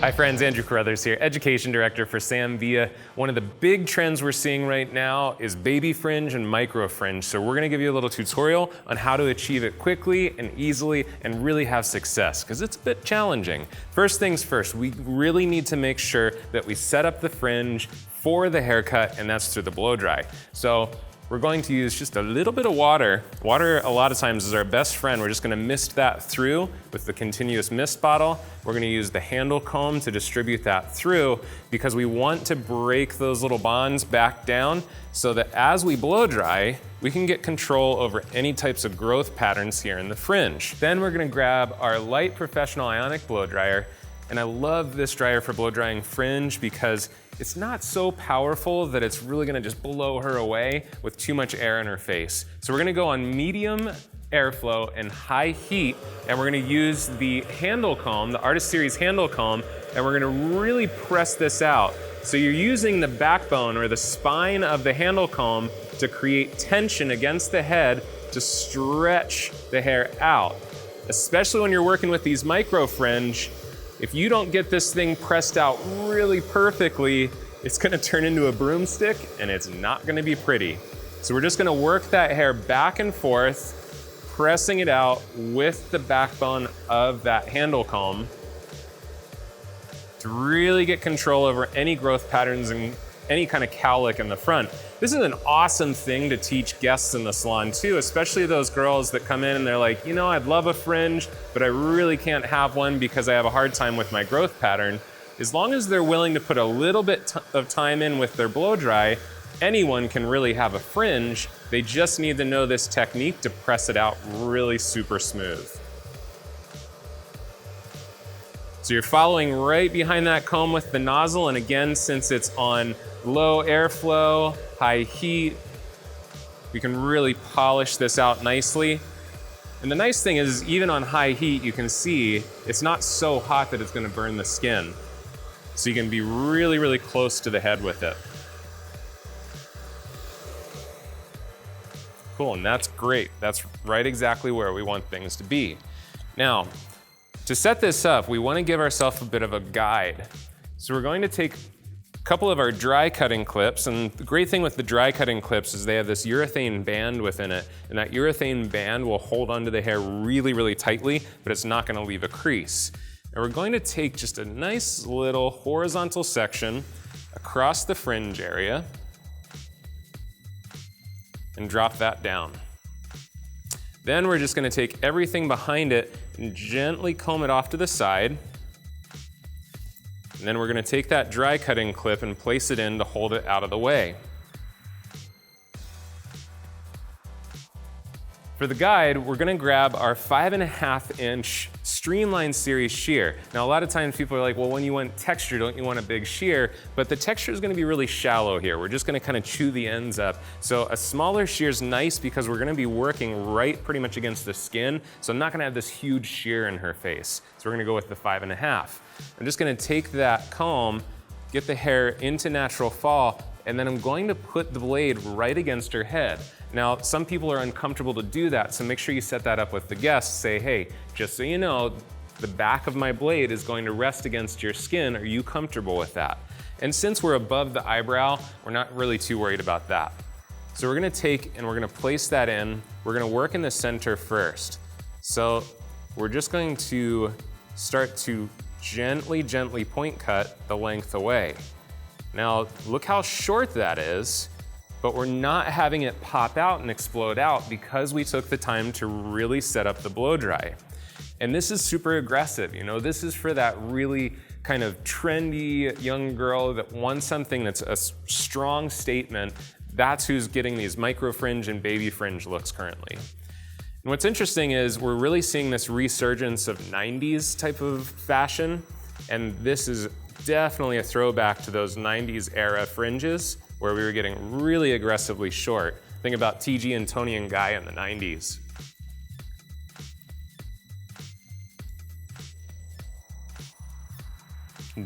Hi friends, Andrew Carruthers here, Education Director for Sam Villa. One of the big trends we're seeing right now is baby fringe and micro fringe. So we're gonna give you a little tutorial on how to achieve it quickly and easily and really have success, because it's a bit challenging. First things first, we really need to make sure that we set up the fringe for the haircut, and that's through the blow dry. So we're going to use just a little bit of water. Water, a lot of times, is our best friend. We're just gonna mist that through with the continuous mist bottle. We're gonna use the handle comb to distribute that through, because we want to break those little bonds back down so that as we blow dry, we can get control over any types of growth patterns here in the fringe. Then we're gonna grab our light professional ionic blow dryer. And I love this dryer for blow drying fringe because it's not so powerful that it's really gonna just blow her away with too much air in her face. So we're gonna go on medium airflow and high heat, and we're gonna use the handle comb, the Artist Series handle comb, and we're gonna really press this out. So you're using the backbone or the spine of the handle comb to create tension against the head to stretch the hair out. Especially when you're working with these micro fringe, if you don't get this thing pressed out really perfectly, it's gonna turn into a broomstick and it's not gonna be pretty. So we're just gonna work that hair back and forth, pressing it out with the backbone of that handle comb to really get control over any growth patterns and any kind of cowlick in the front. This is an awesome thing to teach guests in the salon too, especially those girls that come in and they're like, you know, I'd love a fringe, but I really can't have one because I have a hard time with my growth pattern. As long as they're willing to put a little bit of time in with their blow dry, anyone can really have a fringe. They just need to know this technique to press it out really super smooth. So you're following right behind that comb with the nozzle, and again, since it's on low airflow, high heat, we can really polish this out nicely. And the nice thing is, even on high heat, you can see it's not so hot that it's gonna burn the skin. So you can be really, really close to the head with it. Cool, and that's great. That's right exactly where we want things to be. Now, to set this up, we want to give ourselves a bit of a guide. So we're going to take a couple of our dry cutting clips, and the great thing with the dry cutting clips is they have this urethane band within it, and that urethane band will hold onto the hair really, really tightly, but it's not going to leave a crease. And we're going to take just a nice little horizontal section across the fringe area and drop that down. Then we're just gonna take everything behind it and gently comb it off to the side. And then we're gonna take that dry cutting clip and place it in to hold it out of the way. For the guide, we're gonna grab our 5.5 inch Streamline Series shear. Now, a lot of times people are like, well, when you want texture, don't you want a big shear? But the texture is gonna be really shallow here. We're just gonna kind of chew the ends up. So a smaller shear is nice because we're gonna be working right pretty much against the skin. So I'm not gonna have this huge shear in her face. So we're gonna go with the 5.5. I'm just gonna take that comb, get the hair into natural fall, and then I'm going to put the blade right against her head. Now, some people are uncomfortable to do that, so make sure you set that up with the guests. Say, hey, just so you know, the back of my blade is going to rest against your skin. Are you comfortable with that? And since we're above the eyebrow, we're not really too worried about that. So we're gonna take and we're gonna place that in. We're gonna work in the center first. So we're just going to start to gently, gently point cut the length away. Now, look how short that is, but we're not having it pop out and explode out because we took the time to really set up the blow dry. And this is super aggressive, you know, this is for that really kind of trendy young girl that wants something that's a strong statement. That's who's getting these micro fringe and baby fringe looks currently. And what's interesting is we're really seeing this resurgence of 90s type of fashion, and this is definitely a throwback to those 90s era fringes where we were getting really aggressively short. Think about TG and Tony and Guy in the 90s.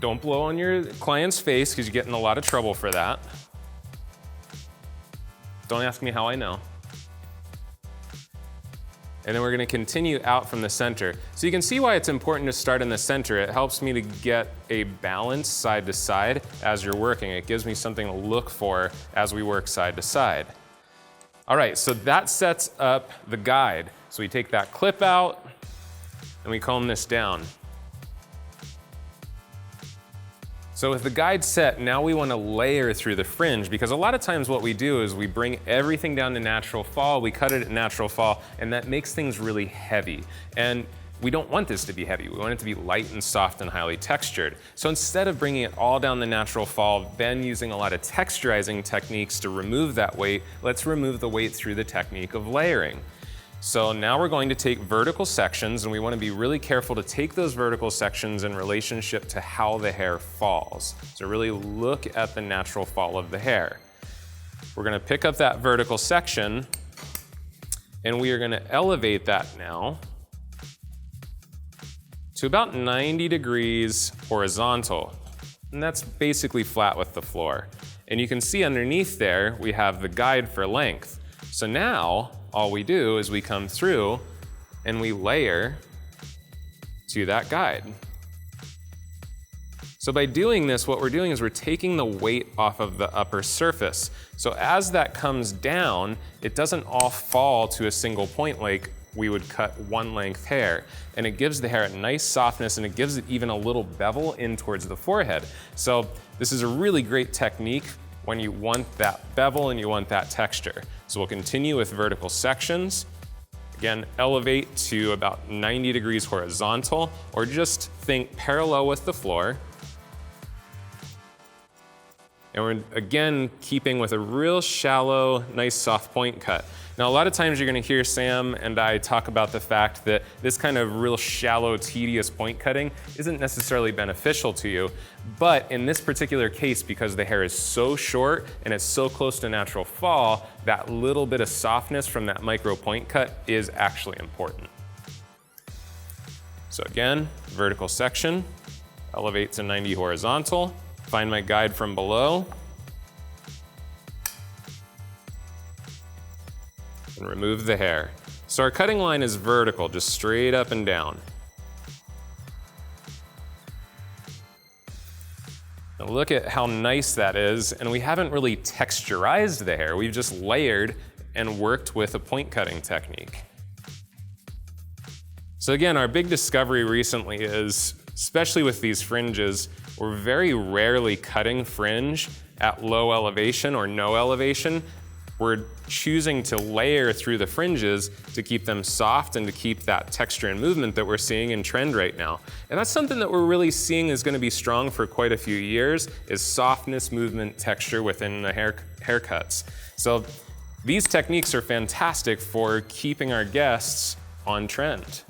Don't blow on your client's face because you get in a lot of trouble for that. Don't ask me how I know. And then we're gonna continue out from the center. So you can see why it's important to start in the center. It helps me to get a balance side to side as you're working. It gives me something to look for as we work side to side. All right, so that sets up the guide. So we take that clip out and we comb this down. So with the guide set, now we want to layer through the fringe, because a lot of times what we do is we bring everything down to natural fall, we cut it at natural fall, and that makes things really heavy. And we don't want this to be heavy. We want it to be light and soft and highly textured. So instead of bringing it all down the natural fall, then using a lot of texturizing techniques to remove that weight, let's remove the weight through the technique of layering. So now we're going to take vertical sections, and we want to be really careful to take those vertical sections in relationship to how the hair falls. So really look at the natural fall of the hair. We're going to pick up that vertical section, and we are going to elevate that now to about 90 degrees horizontal. And that's basically flat with the floor. And you can see underneath there, we have the guide for length. So now, all we do is we come through and we layer to that guide. So by doing this, what we're doing is we're taking the weight off of the upper surface. So as that comes down, it doesn't all fall to a single point like we would cut one length hair. And it gives the hair a nice softness, and it gives it even a little bevel in towards the forehead. So this is a really great technique when you want that bevel and you want that texture. So we'll continue with vertical sections. Again, elevate to about 90 degrees horizontal, or just think parallel with the floor. And we're again keeping with a real shallow, nice soft point cut. Now, a lot of times you're gonna hear Sam and I talk about the fact that this kind of real shallow, tedious point cutting isn't necessarily beneficial to you. But in this particular case, because the hair is so short and it's so close to natural fall, that little bit of softness from that micro point cut is actually important. So again, vertical section, elevate to 90 horizontal, find my guide from below, and remove the hair. So our cutting line is vertical, just straight up and down. Now look at how nice that is, and we haven't really texturized the hair, we've just layered and worked with a point cutting technique. So again, our big discovery recently is, especially with these fringes, we're very rarely cutting fringe at low elevation or no elevation. We're choosing to layer through the fringes to keep them soft and to keep that texture and movement that we're seeing in trend right now. And that's something that we're really seeing is gonna be strong for quite a few years, is softness, movement, texture within the haircuts. So these techniques are fantastic for keeping our guests on trend.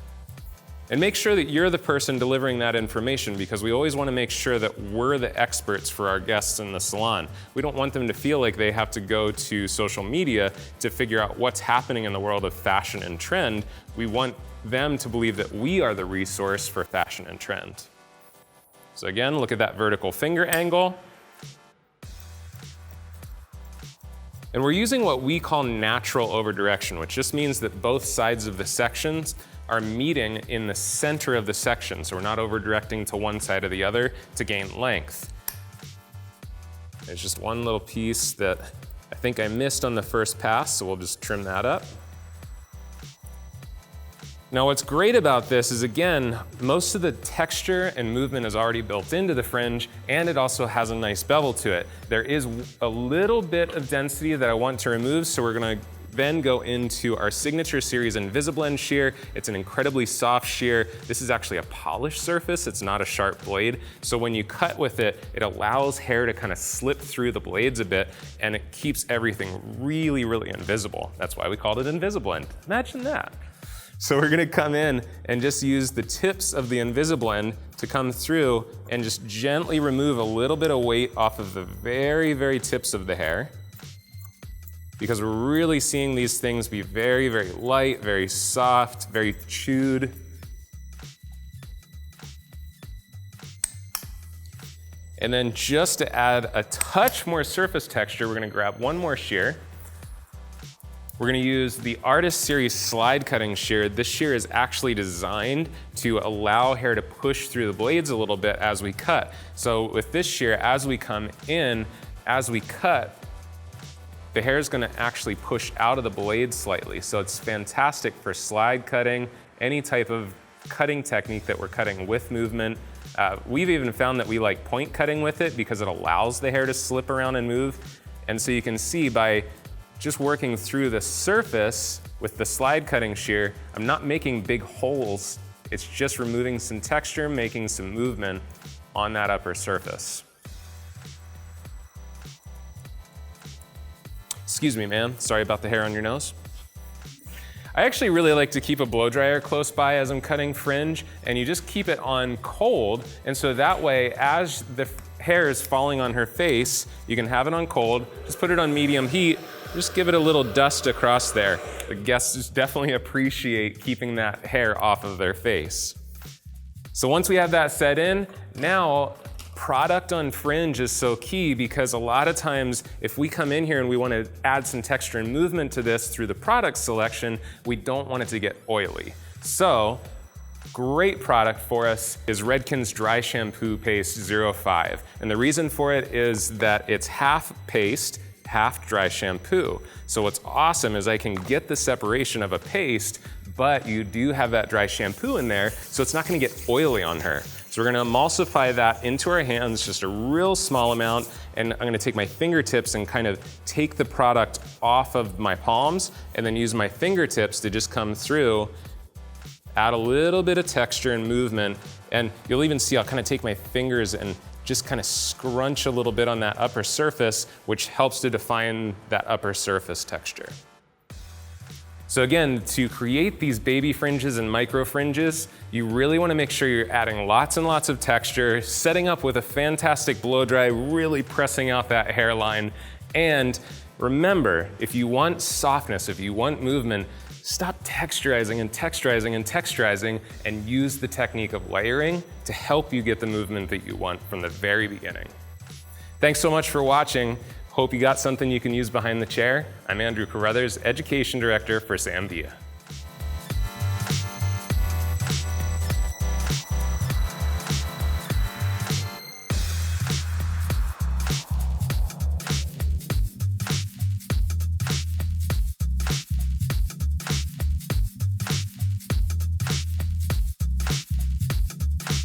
And make sure that you're the person delivering that information, because we always want to make sure that we're the experts for our guests in the salon. We don't want them to feel like they have to go to social media to figure out what's happening in the world of fashion and trend. We want them to believe that we are the resource for fashion and trend. So again, look at that vertical finger angle. And we're using what we call natural over-direction, which just means that both sides of the sections are meeting in the center of the section. So we're not over-directing to one side or the other to gain length. There's just one little piece that I think I missed on the first pass, so we'll just trim that up. Now what's great about this is, again, most of the texture and movement is already built into the fringe, and it also has a nice bevel to it. There is a little bit of density that I want to remove, so we're gonna then go into our signature series Invisablend shear. It's an incredibly soft shear. This is actually a polished surface, it's not a sharp blade. So when you cut with it, it allows hair to kind of slip through the blades a bit, and it keeps everything really, really invisible. That's why we called it Invisablend. Imagine that. So we're gonna come in and just use the tips of the Invisablend to come through and just gently remove a little bit of weight off of the very, very tips of the hair, because we're really seeing these things be very, very light, very soft, very chewed. And then just to add a touch more surface texture, we're gonna grab one more shear. We're gonna use the Artist Series slide cutting shear. This shear is actually designed to allow hair to push through the blades a little bit as we cut. So with this shear, as we come in, as we cut, the hair is gonna actually push out of the blade slightly. So it's fantastic for slide cutting, any type of cutting technique that we're cutting with movement. We've even found that we like point cutting with it because it allows the hair to slip around and move. And so you can see by just working through the surface with the slide cutting shear, I'm not making big holes. It's just removing some texture, making some movement on that upper surface. Excuse me, ma'am. Sorry about the hair on your nose. I actually really like to keep a blow dryer close by as I'm cutting fringe, and you just keep it on cold, and so that way, as the hair is falling on her face, you can have it on cold, just put it on medium heat, just give it a little dust across there. The guests definitely appreciate keeping that hair off of their face. So once we have that set in, now product on fringe is so key because a lot of times if we come in here and we want to add some texture and movement to this through the product selection, we don't want it to get oily. So great product for us is Redken's Dry Shampoo Paste 05. And the reason for it is that it's half paste, half dry shampoo. So what's awesome is I can get the separation of a paste, but you do have that dry shampoo in there, so it's not gonna get oily on her. So we're gonna emulsify that into our hands, just a real small amount, and I'm gonna take my fingertips and kind of take the product off of my palms, and then use my fingertips to just come through, add a little bit of texture and movement, and you'll even see I'll kind of take my fingers and just kind of scrunch a little bit on that upper surface, which helps to define that upper surface texture. So again, to create these baby fringes and micro fringes, you really want to make sure you're adding lots and lots of texture, setting up with a fantastic blow dry, really pressing out that hairline. And remember, if you want softness, if you want movement, stop texturizing and texturizing and texturizing and use the technique of layering to help you get the movement that you want from the very beginning. Thanks so much for watching. Hope you got something you can use behind the chair. I'm Andrew Carruthers, Education Director for Sam Villa.